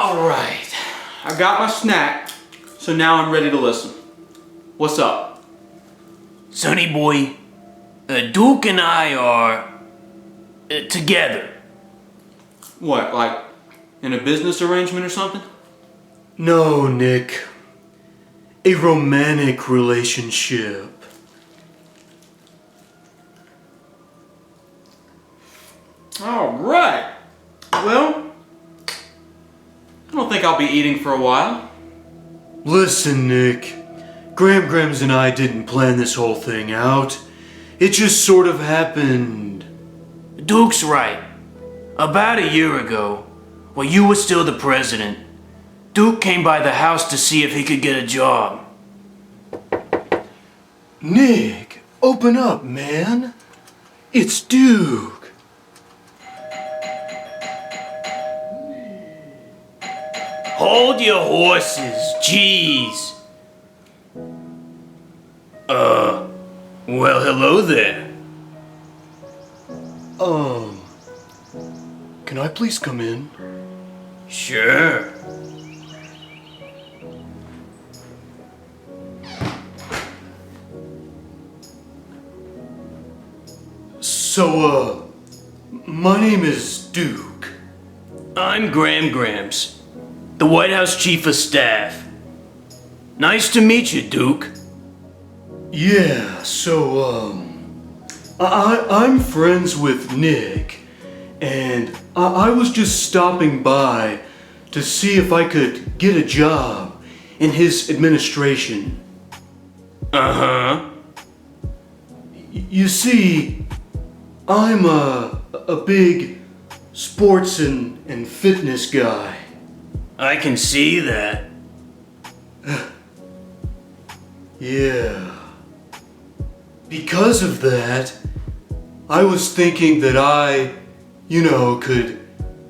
Alright, I got my snack, so now I'm ready to listen. What's up? Sonny boy, Duke and I are together. What, like in a business arrangement or something? No, Nick. A romantic relationship. Alright. Well, I don't think I'll be eating for a while. Listen, Nick. Grams and I didn't plan this whole thing out. It just sort of happened. Duke's right. About a year ago, while you were still the president, Duke came by the house to see if he could get a job. Nick, open up, man. It's Duke. Hold your horses, jeez. Well, hello there. Can I please come in? Sure. So, my name is Duke. I'm Grams, the White House Chief of Staff. Nice to meet you, Duke. Yeah, so, I'm friends with Nick, and I was just stopping by to see if I could get a job in his administration. Uh-huh. You see, I'm a big sports and fitness guy. I can see that. Yeah. Because of that, I was thinking that I, could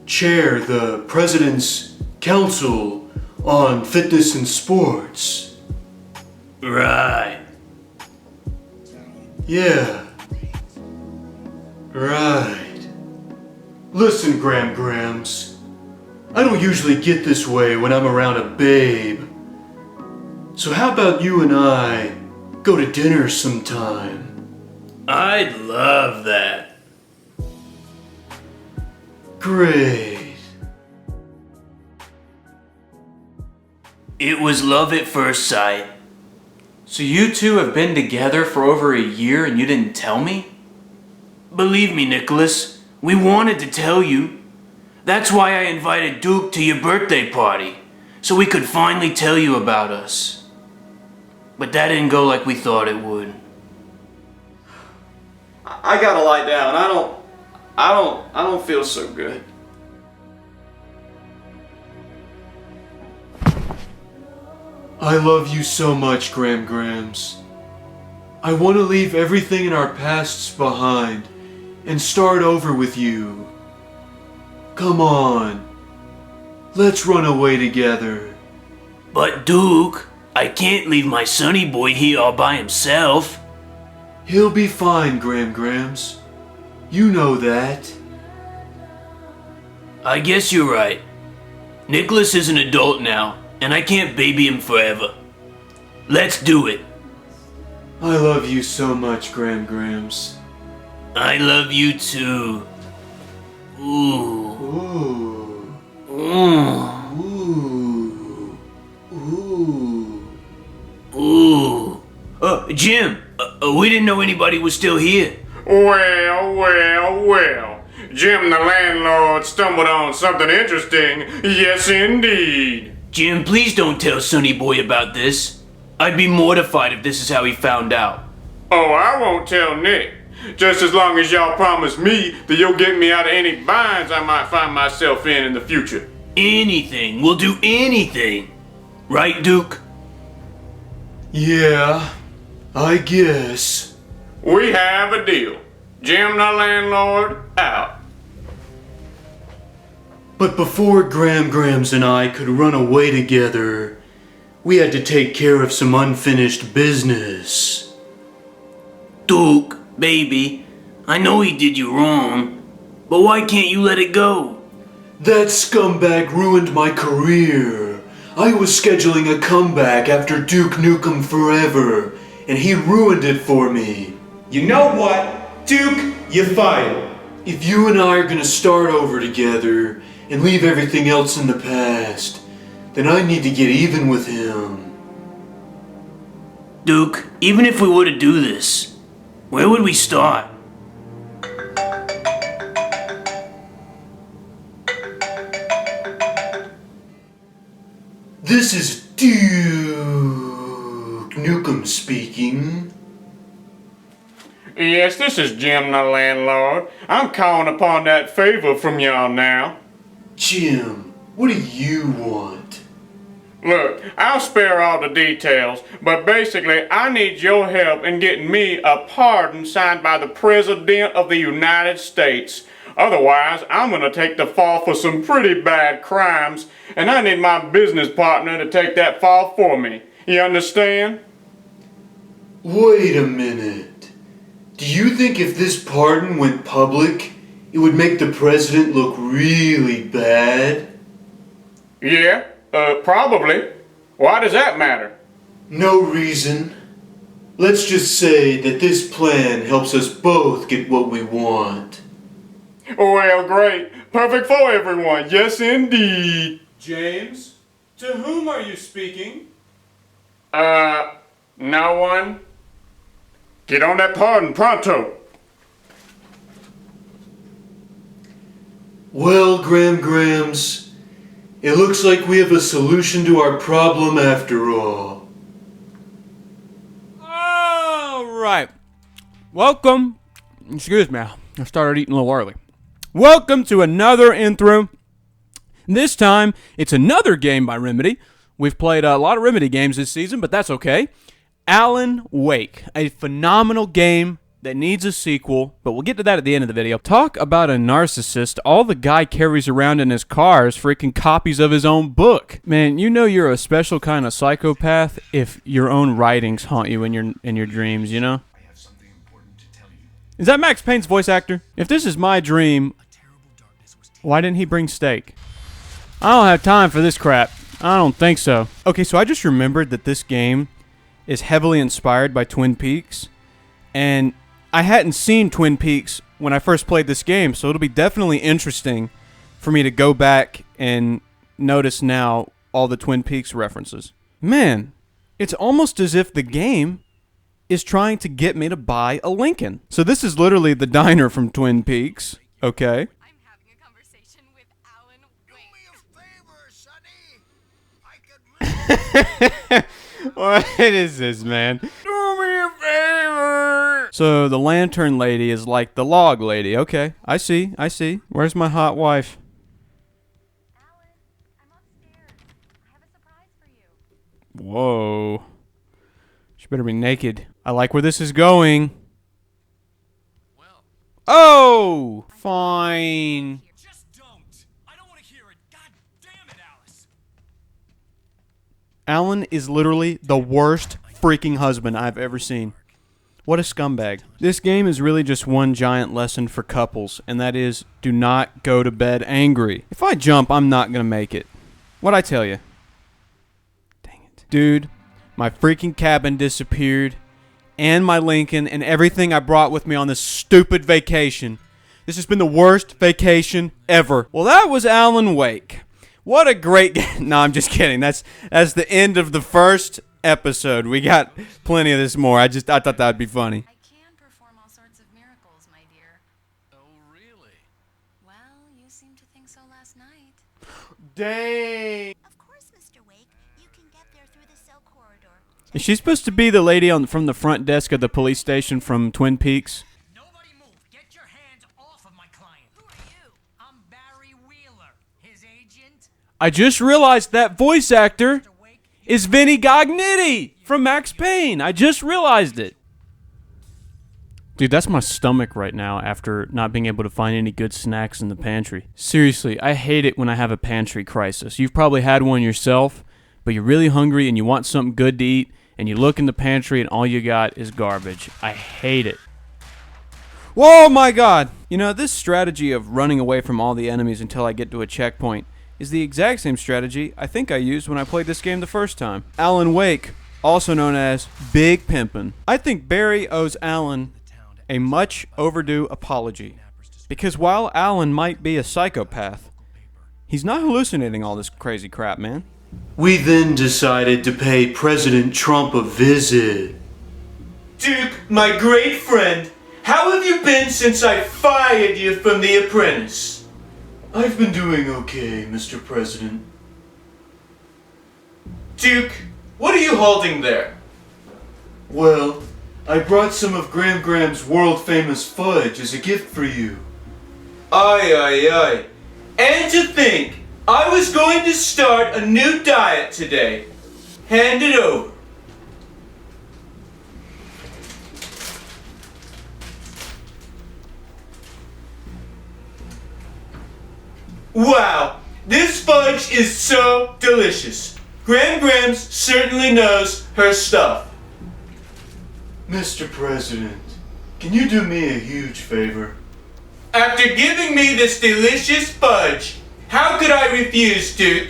chair the President's Council on Fitness and Sports. Right. Yeah. Right. Listen, Grams. I don't usually get this way when I'm around a babe. So how about you and I go to dinner sometime? I'd love that. Great. It was love at first sight. So you two have been together for over a year and you didn't tell me? Believe me, Nicholas, we wanted to tell you. That's why I invited Duke to your birthday party, so we could finally tell you about us. But that didn't go like we thought it would. I gotta lie down. I don't feel so good. I love you so much, Grams. I want to leave everything in our pasts behind and start over with you. Come on. Let's run away together. But Duke, I can't leave my sonny boy here all by himself. He'll be fine, Grams. You know that. I guess you're right. Nicholas is an adult now, and I can't baby him forever. Let's do it. I love you so much, Grams. I love you too. Ooh. Ooh. Ooh. Ooh. Ooh. Ooh. Jim, we didn't know anybody was still here. Well. Jim the landlord stumbled on something interesting. Yes, indeed. Jim, please don't tell Sonny Boy about this. I'd be mortified if this is how he found out. Oh, I won't tell Nick. Just as long as y'all promise me that you'll get me out of any binds I might find myself in the future. Anything. We'll do anything. Right, Duke? Yeah, I guess. We have a deal. Jim the landlord, out. But before Grams and I could run away together, we had to take care of some unfinished business. Duke, baby, I know he did you wrong, but why can't you let it go? That scumbag ruined my career. I was scheduling a comeback after Duke Nukem Forever, and he ruined it for me. You know what? Duke, you fired. If you and I are gonna start over together and leave everything else in the past, then I need to get even with him. Duke, even if we were to do this, where would we start? This is Duke Nukem speaking. Yes, this is Jim the landlord. I'm calling upon that favor from y'all now. Jim, what do you want? Look, I'll spare all the details, but basically I need your help in getting me a pardon signed by the President of the United States. Otherwise, I'm gonna take the fall for some pretty bad crimes, and I need my business partner to take that fall for me. You understand? Wait a minute. Do you think if this pardon went public, it would make the president look really bad? Yeah, probably. Why does that matter? No reason. Let's just say that this plan helps us both get what we want. Well, great. Perfect for everyone. Yes, indeed. James, to whom are you speaking? No one. Get on that pardon pronto. Well, Grams, it looks like we have a solution to our problem after all. All right. Welcome. Excuse me. I started eating a little early. Welcome to another nThrough. This time, it's another game by Remedy. We've played a lot of Remedy games this season, but that's okay. Alan Wake, a phenomenal game that needs a sequel, but we'll get to that at the end of the video. Talk about a narcissist. All the guy carries around in his car is freaking copies of his own book. Man, you know you're a special kind of psychopath if your own writings haunt you in your dreams, you know? I have something important to tell you. Is that Max Payne's voice actor? If this is my dream, why didn't he bring steak? I don't have time for this crap. I don't think so. Okay, so I just remembered that this game is heavily inspired by Twin Peaks, and I hadn't seen Twin Peaks when I first played this game, so it'll be definitely interesting for me to go back and notice now all the Twin Peaks references. Man, it's almost as if the game is trying to get me to buy a Lincoln. So this is literally the diner from Twin Peaks, okay? I'm having a conversation with Alan Wake. Do me a favor, Sonny. I could. What is this, man? Do me a favor! So the lantern lady is like the log lady. Okay, I see. Where's my hot wife? Alan, I'm upstairs. I have a surprise for you. Whoa. She better be naked. I like where this is going. Well, Oh! Fine. just don't. I don't want to hear it. God damn it, Alice. Alan is literally the worst freaking husband I've ever seen. What a scumbag. This game is really just one giant lesson for couples, and that is, do not go to bed angry. If I jump, I'm not gonna make it. What'd I tell you? Dang it. Dude, my freaking cabin disappeared, and my Lincoln, and everything I brought with me on this stupid vacation. This has been the worst vacation ever. Well, that was Alan Wake. What a great game. No, I'm just kidding. That's the end of the first episode. We got plenty of this more. I thought that'd be funny. I can perform all sorts of miracles, my dear. Oh, really? Well, you seemed to think so last night. Dang. Of course, Mr. Wake. You can get there through the cell corridor. Is she supposed to be the lady from the front desk of the police station from Twin Peaks? Nobody move. Get your hands off of my client. Who are you? I'm Barry Wheeler, his agent. I just realized that voice actor Mr. Wake, is Vinny Gognitti from Max Payne. I just realized it. Dude, that's my stomach right now after not being able to find any good snacks in the pantry. Seriously, I hate it when I have a pantry crisis. You've probably had one yourself, but you're really hungry and you want something good to eat, and you look in the pantry and all you got is garbage. I hate it. Whoa, my God. You know, this strategy of running away from all the enemies until I get to a checkpoint is the exact same strategy I think I used when I played this game the first time. Alan Wake, also known as Big Pimpin'. I think Barry owes Alan a much overdue apology. Because while Alan might be a psychopath, he's not hallucinating all this crazy crap, man. We then decided to pay President Trump a visit. Duke, my great friend, how have you been since I fired you from The Apprentice? I've been doing okay, Mr. President. Duke, what are you holding there? Well, I brought some of Graham's world-famous fudge as a gift for you. Aye, aye, aye. And to think, I was going to start a new diet today. Hand it over. Wow, this fudge is so delicious. Grams certainly knows her stuff. Mr. President, can you do me a huge favor? After giving me this delicious fudge, how could I refuse, Duke?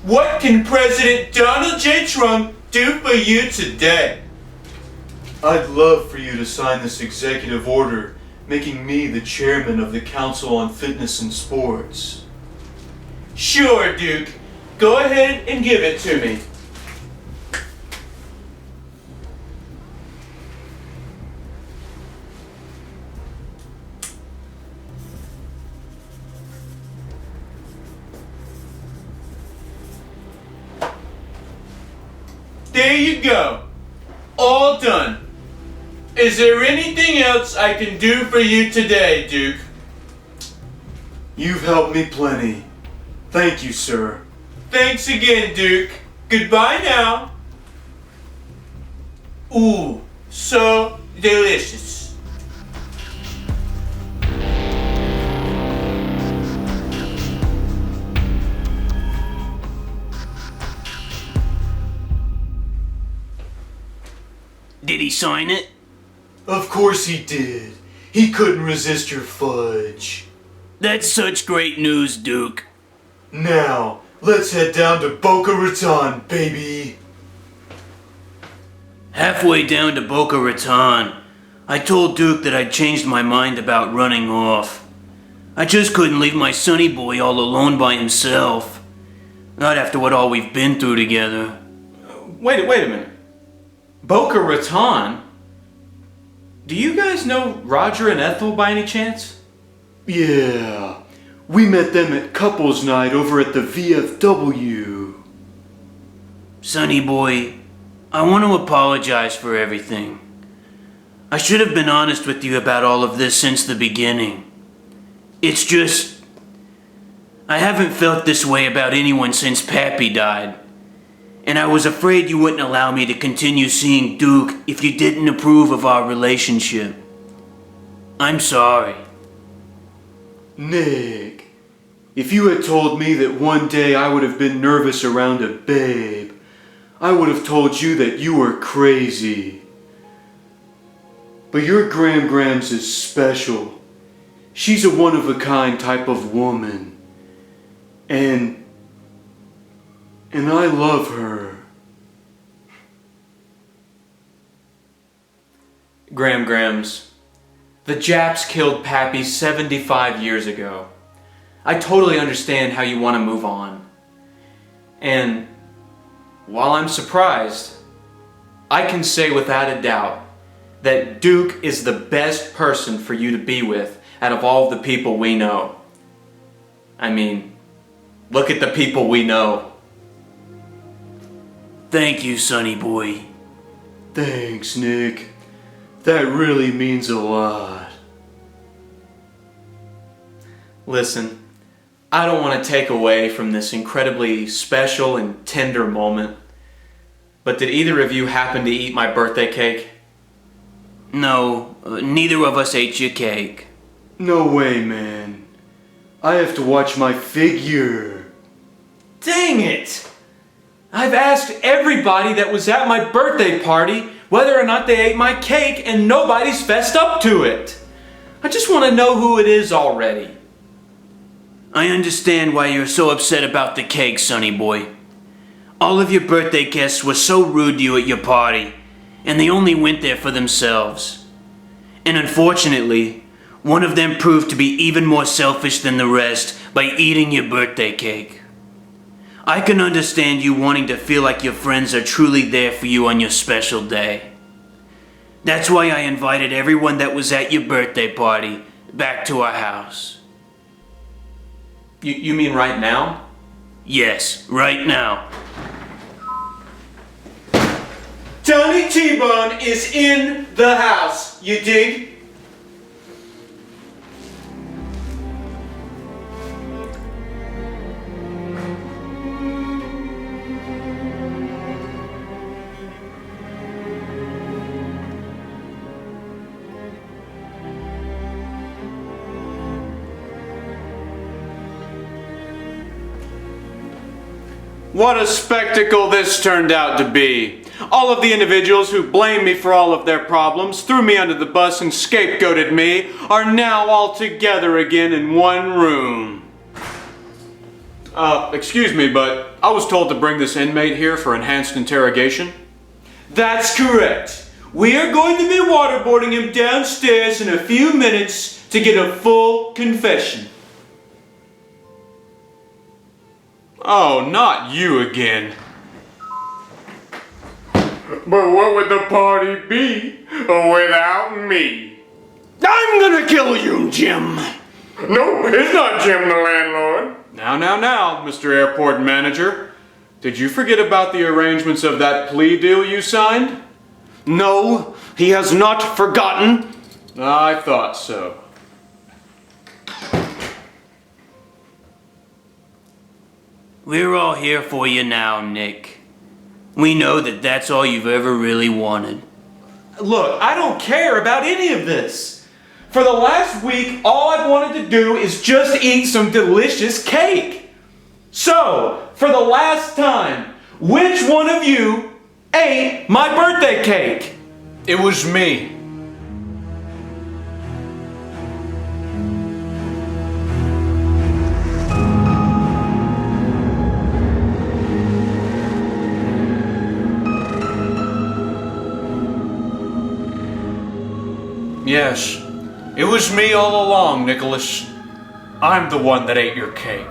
What can President Donald J. Trump do for you today? I'd love for you to sign this executive order making me the chairman of the Council on Fitness and Sports. Sure, Duke. Go ahead and give it to me. There you go. All done. Is there anything else I can do for you today, Duke? You've helped me plenty. Thank you, sir. Thanks again, Duke. Goodbye now. Ooh, so delicious. Did he sign it? Of course he did. He couldn't resist your fudge. That's such great news, Duke. Now, let's head down to Boca Raton, baby. Halfway down to Boca Raton, I told Duke that I'd changed my mind about running off. I just couldn't leave my sonny boy all alone by himself. Not after what all we've been through together. Wait a minute. Boca Raton? Do you guys know Roger and Ethel by any chance? Yeah. We met them at couples night over at the VFW. Sonny boy, I want to apologize for everything. I should have been honest with you about all of this since the beginning. It's just, I haven't felt this way about anyone since Pappy died. And I was afraid you wouldn't allow me to continue seeing Duke if you didn't approve of our relationship. I'm sorry. Nick, if you had told me that one day I would have been nervous around a babe, I would have told you that you were crazy. But your Grams is special. She's a one-of-a-kind type of woman. And I love her. Grams. The Japs killed Pappy 75 years ago. I totally understand how you want to move on. And while I'm surprised, I can say without a doubt that Duke is the best person for you to be with out of all of the people we know. I mean, look at the people we know. Thank you, sonny boy. Thanks, Nick. That really means a lot. Listen, I don't want to take away from this incredibly special and tender moment, but did either of you happen to eat my birthday cake? No, neither of us ate your cake. No way, man. I have to watch my figure. Dang it! I've asked everybody that was at my birthday party whether or not they ate my cake, and nobody's fessed up to it. I just want to know who it is already. I understand why you're so upset about the cake, sonny boy. All of your birthday guests were so rude to you at your party, and they only went there for themselves. And unfortunately, one of them proved to be even more selfish than the rest by eating your birthday cake. I can understand you wanting to feel like your friends are truly there for you on your special day. That's why I invited everyone that was at your birthday party back to our house. You mean right now? Yes, right now. Tony T-Bone is in the house, you dig? What a spectacle this turned out to be. All of the individuals who blamed me for all of their problems, threw me under the bus and scapegoated me, are now all together again in one room. Excuse me, but I was told to bring this inmate here for enhanced interrogation. That's correct. We are going to be waterboarding him downstairs in a few minutes to get a full confession. Oh, not you again. But what would the party be without me? I'm gonna kill you, Jim! No, it's not Jim the landlord. Now, Mr. Airport Manager. Did you forget about the arrangements of that plea deal you signed? No, he has not forgotten. I thought so. We're all here for you now, Nick. We know that that's all you've ever really wanted. Look, I don't care about any of this. For the last week, all I've wanted to do is just eat some delicious cake. So, for the last time, which one of you ate my birthday cake? It was me. Yes, it was me all along, Nicholas. I'm the one that ate your cake.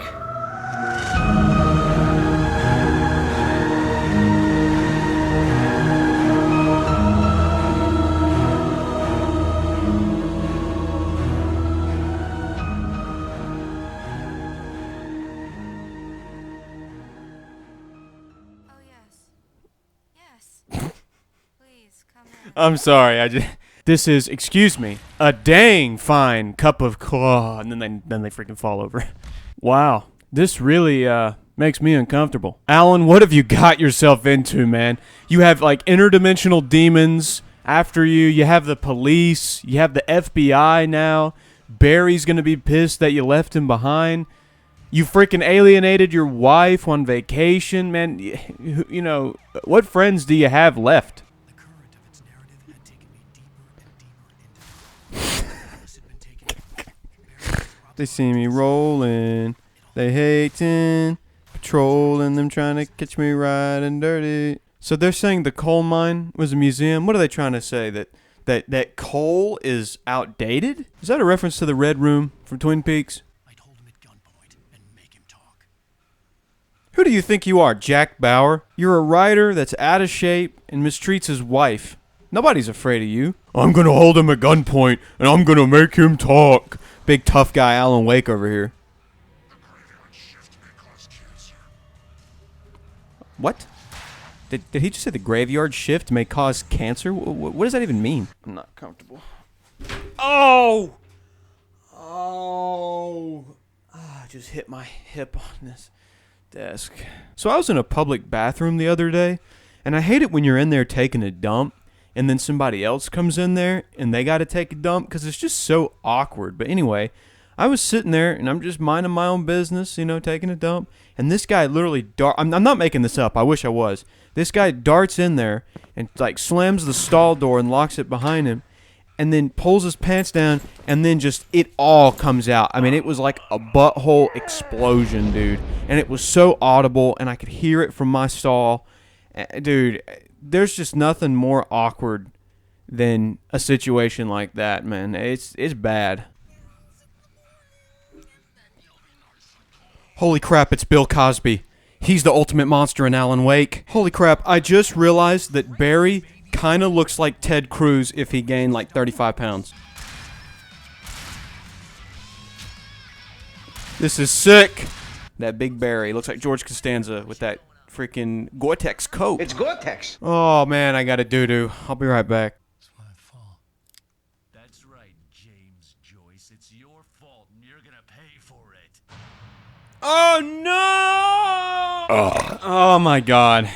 Oh, yes. Yes. Please, come in. I'm sorry. This is, excuse me, a dang fine cup of claw, and then they freaking fall over. Wow, this really makes me uncomfortable. Alan, what have you got yourself into, man? You have like interdimensional demons after you. You have the police. You have the FBI now. Barry's gonna be pissed that you left him behind. You freaking alienated your wife on vacation, man. You know, what friends do you have left? They see me rolling, they hating, patrolling, them trying to catch me riding dirty. So they're saying the coal mine was a museum. What are they trying to say? That coal is outdated? Is that a reference to the Red Room from Twin Peaks? I'd hold him at gunpoint and make him talk. Who do you think you are, Jack Bauer? You're a writer that's out of shape and mistreats his wife. Nobody's afraid of you. I'm gonna hold him at gunpoint and I'm gonna make him talk. Big tough guy Alan Wake over here. What? Did he just say the graveyard shift may cause cancer? What does that even mean? I'm not comfortable. Oh! I just hit my hip on this desk. So I was in a public bathroom the other day, and I hate it when you're in there taking a dump, and then somebody else comes in there, and they got to take a dump, because it's just so awkward. But anyway, I was sitting there, and I'm just minding my own business, you know, taking a dump, and this guy literally I'm not making this up. I wish I was. This guy darts in there and, like, slams the stall door and locks it behind him, and then pulls his pants down, and then just it all comes out. I mean, it was like a butthole explosion, dude. And it was so audible, and I could hear it from my stall. Dude, there's just nothing more awkward than a situation like that, man. It's bad. Holy crap, it's Bill Cosby. He's the ultimate monster in Alan Wake. Holy crap, I just realized that Barry kind of looks like Ted Cruz if he gained like 35 pounds. This is sick. That big Barry looks like George Costanza with that freaking Gore-Tex coat. It's Gore-Tex. Oh man, I got a doo-doo. I'll be right back. It's my fault. That's right, James Joyce. It's your fault, and you're gonna pay for it. Oh no! Oh my god.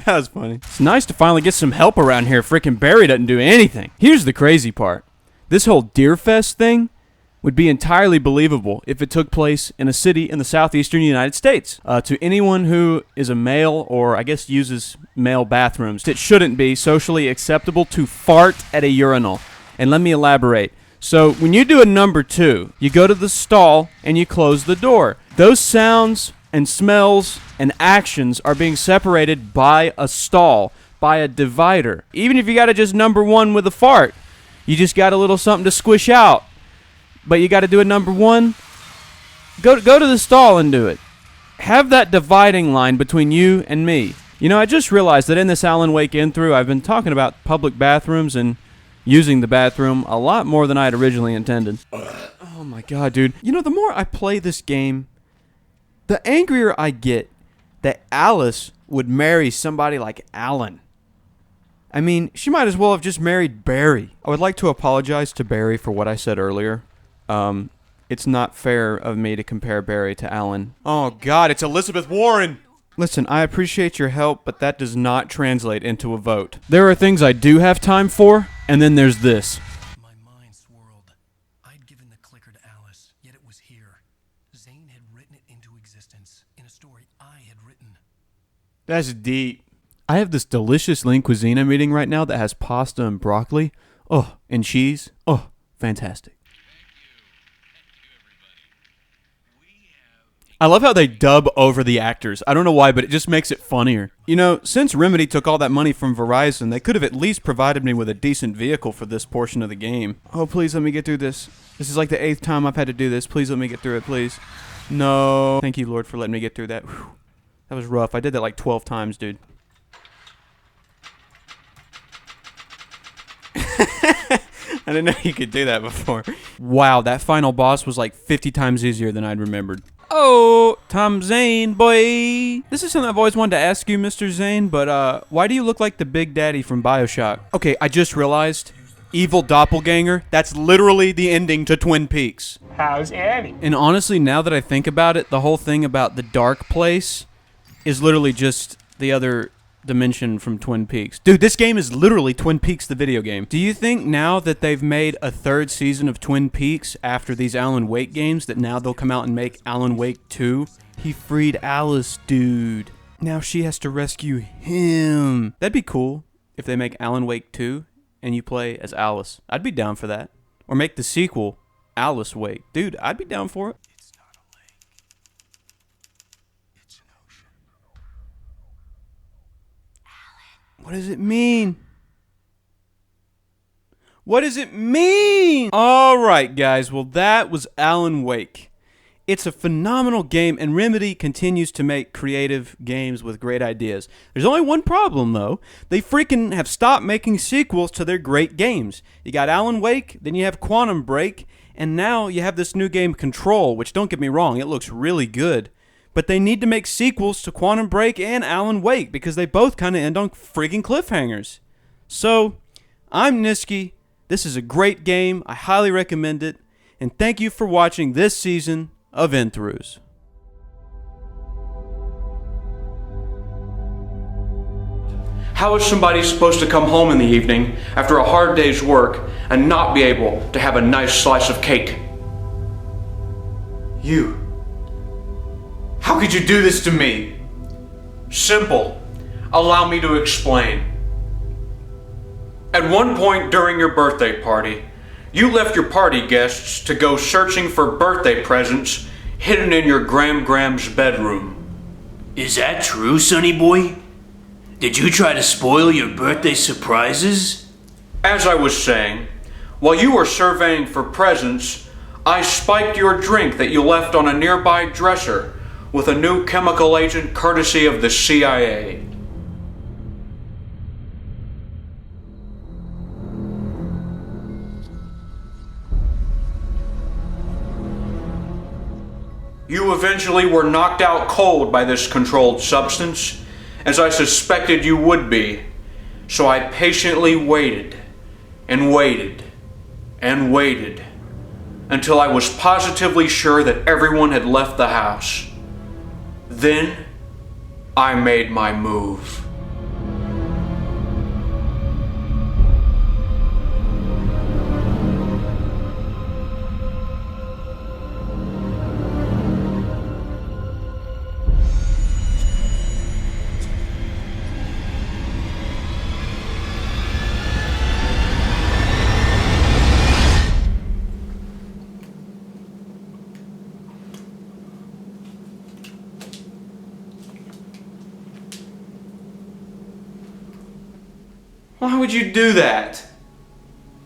That was funny. It's nice to finally get some help around here. Freaking Barry doesn't do anything. Here's the crazy part. This whole Deer Fest thing would be entirely believable if it took place in a city in the southeastern United States. To anyone who is a male or I guess uses male bathrooms, it shouldn't be socially acceptable to fart at a urinal. And let me elaborate. So when you do a number 2, you go to the stall and you close the door. Those sounds and smells and actions are being separated by a stall, by a divider. Even if you got to just number 1 with a fart, you just got a little something to squish out. But you got to do a number 1. Go to the stall and do it. Have that dividing line between you and me. You know, I just realized that in this Alan Wake in-through, I've been talking about public bathrooms and using the bathroom a lot more than I had originally intended. Oh my god, dude. You know, the more I play this game, the angrier I get that Alice would marry somebody like Alan. I mean, she might as well have just married Barry. I would like to apologize to Barry for what I said earlier. It's not fair of me to compare Barry to Alan. Oh god, it's Elizabeth Warren! Listen, I appreciate your help, but that does not translate into a vote. There are things I do have time for, and then there's this. My mind swirled. I'd given the clicker to Alice, yet it was here. Zane had written it into existence in a story I had written. That's deep. I have this delicious lean cuisine I'm eating right now that has pasta and broccoli. Oh, and cheese. Oh, fantastic. I love how they dub over the actors. I don't know why, but it just makes it funnier. You know, since Remedy took all that money from Verizon, they could have at least provided me with a decent vehicle for this portion of the game. Oh, please let me get through this. This is like the 8th time I've had to do this. Please let me get through it, please. No. Thank you, Lord, for letting me get through that. Whew. That was rough. I did that like 12 times, dude. I didn't know you could do that before. Wow, that final boss was like 50 times easier than I'd remembered. Oh, Tom Zane, boy. This is something I've always wanted to ask you, Mr. Zane, but why do you look like the Big Daddy from BioShock? Okay, I just realized, evil doppelganger, that's literally the ending to Twin Peaks. How's Annie? And honestly, now that I think about it, the whole thing about the dark place is literally just the other dimension from Twin Peaks. Dude, this game is literally Twin Peaks, the video game. Do you think now that they've made a 3rd season of Twin Peaks after these Alan Wake games, that now they'll come out and make Alan Wake 2? He freed Alice, dude. Now she has to rescue him. That'd be cool if they make Alan Wake 2 and you play as Alice. I'd be down for that. Or make the sequel Alice Wake. Dude, I'd be down for it. It's not a lake. It's an ocean. What does it mean? What does it mean? All right, guys. Well, that was Alan Wake. It's a phenomenal game, and Remedy continues to make creative games with great ideas. There's only one problem, though. They freaking have stopped making sequels to their great games. You got Alan Wake, then you have Quantum Break, and now you have this new game, Control, which, don't get me wrong, it looks really good. But they need to make sequels to Quantum Break and Alan Wake because they both kind of end on freaking cliffhangers. So, I'm Niski. This is a great game. I highly recommend it. And thank you for watching this season of nThroughs. How is somebody supposed to come home in the evening after a hard day's work and not be able to have a nice slice of cake? You. How could you do this to me? Simple. Allow me to explain. At one point during your birthday party, you left your party guests to go searching for birthday presents hidden in your Gram's bedroom. Is that true, Sonny boy? Did you try to spoil your birthday surprises? As I was saying, while you were surveying for presents, I spiked your drink that you left on a nearby dresser with a new chemical agent courtesy of the CIA. You eventually were knocked out cold by this controlled substance, as I suspected you would be, so I patiently waited and waited and waited until I was positively sure that everyone had left the house. Then I made my move. Why would you do that?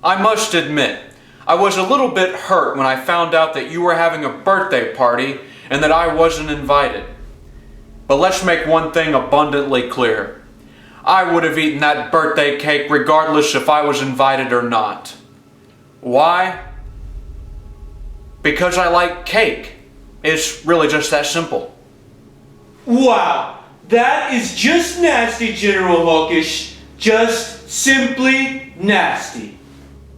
I must admit, I was a little bit hurt when I found out that you were having a birthday party and that I wasn't invited. But let's make one thing abundantly clear. I would have eaten that birthday cake regardless if I was invited or not. Why? Because I like cake. It's really just that simple. Wow, that is just nasty, General Hawkish. Just simply nasty.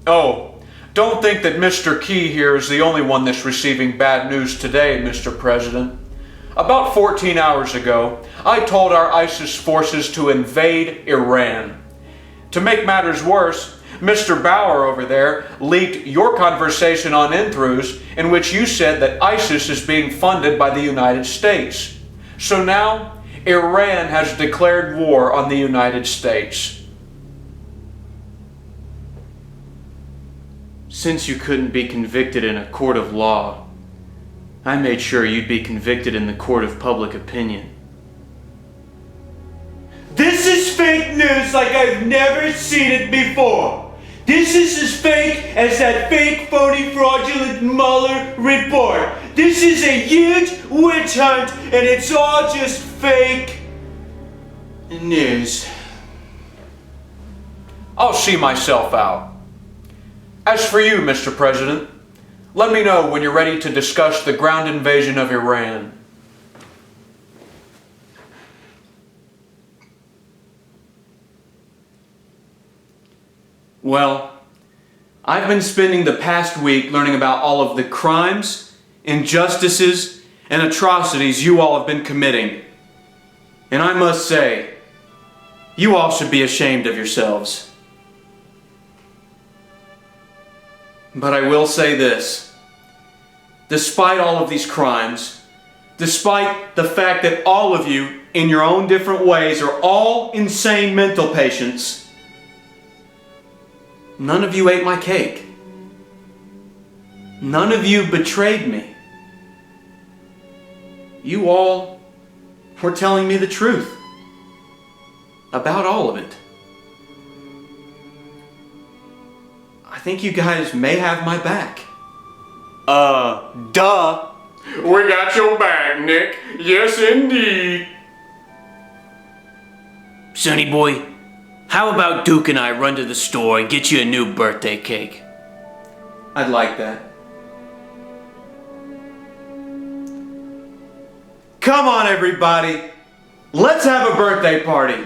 Oh, don't think that Mr. Key here is the only one that's receiving bad news today, Mr. President. About 14 hours ago, I told our ISIS forces to invade Iran. To make matters worse, Mr. Bauer over there leaked your conversation on nThroughs in which you said that ISIS is being funded by the United States. So now, Iran has declared war on the United States. Since you couldn't be convicted in a court of law, I made sure you'd be convicted in the court of public opinion. This is fake news like I've never seen it before. This is as fake as that fake, phony, fraudulent Mueller report. This is a huge witch hunt, and it's all just fake news. I'll see myself out. As for you, Mr. President, let me know when you're ready to discuss the ground invasion of Iran. Well, I've been spending the past week learning about all of the crimes, injustices, and atrocities you all have been committing. And I must say, you all should be ashamed of yourselves. But I will say this. Despite all of these crimes, despite the fact that all of you, in your own different ways, are all insane mental patients, none of you ate my cake. None of you betrayed me. You all were telling me the truth about all of it. I think you guys may have my back. Duh. We got your back, Nick. Yes, indeed. Sonny boy, how about Duke and I run to the store and get you a new birthday cake? I'd like that. Come on, everybody. Let's have a birthday party.